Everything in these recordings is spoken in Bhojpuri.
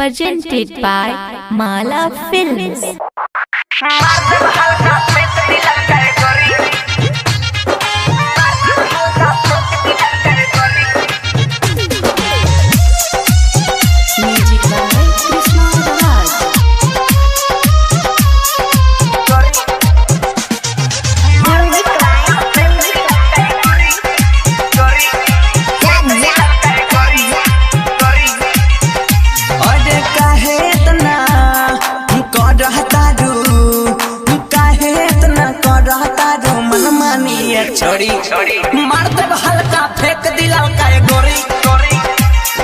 presented by Mala Films. Music by Krishna Raj. छोड़ी मार दब हल्का फेंक दिला का गोरी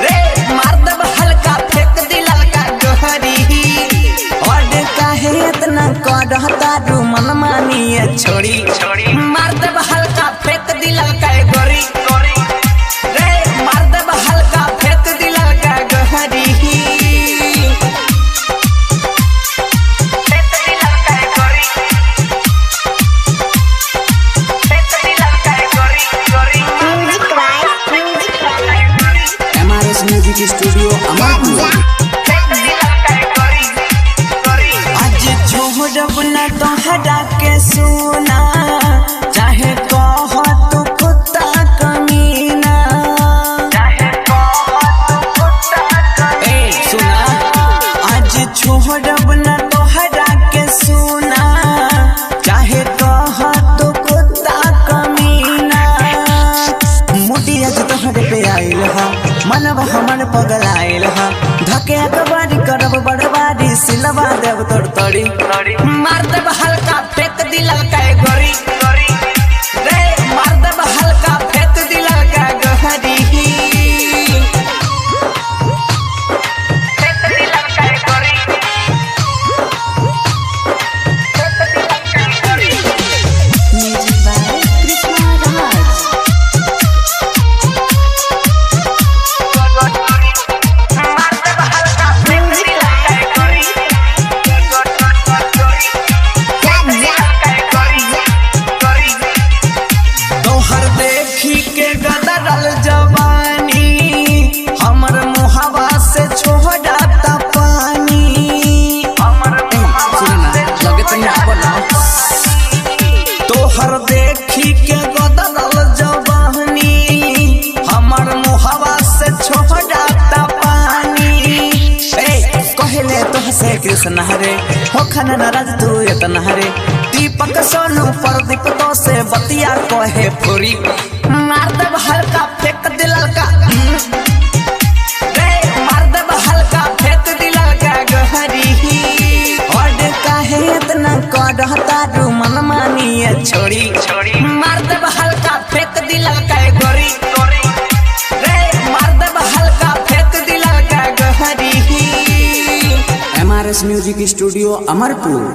रे मार दब हल्का फेंक दिला का गोरी और काहे इतना करहता रू मन मानिए छोड़ी मार दब हल्का फेंक दिला का गोरी रे मार दब हल्का फेंक दिला का गोरी म्यूजिक स्टूडियो अमरपुर। आज छोड़ब न तोहरा के सुना चाहे कह तू कुत्ता कमीना ए सुना आज छोड़ब न तोहरा के सुना चाहे कह तू कुत्ता कमीना मोटी आज तोहरे पे आइल हा मनब हमन पगलाइल हा धके कबाड़ी करब बड़बाड़ी सिलवा देव तोड़ तोड़ी मार देब हल्का फेंक दिला का गोरी रे मार देब हल्का फेंक दिला का गोरी Music by Krishna Raj. तोहर देखी के गदरल जवानी हमर मुहवा से छोड़ता पानी ए कहले तोह से कृष्ण हरे होखन नाराज तू इतना हरे दीपक सोनू प्रदीप तो से बतिया कहे फुरी मार देब हल्का फेंक दिलल का रे मार देब हल्का फेंक दिलल का गोहरी और काहे इतना करहता रू मन मानिए छोड़ी मार देब हल्का फेंक दिला का गोरी रे मार देब हल्का फेंक दिला का गोरी। MRS music studio Amarpur.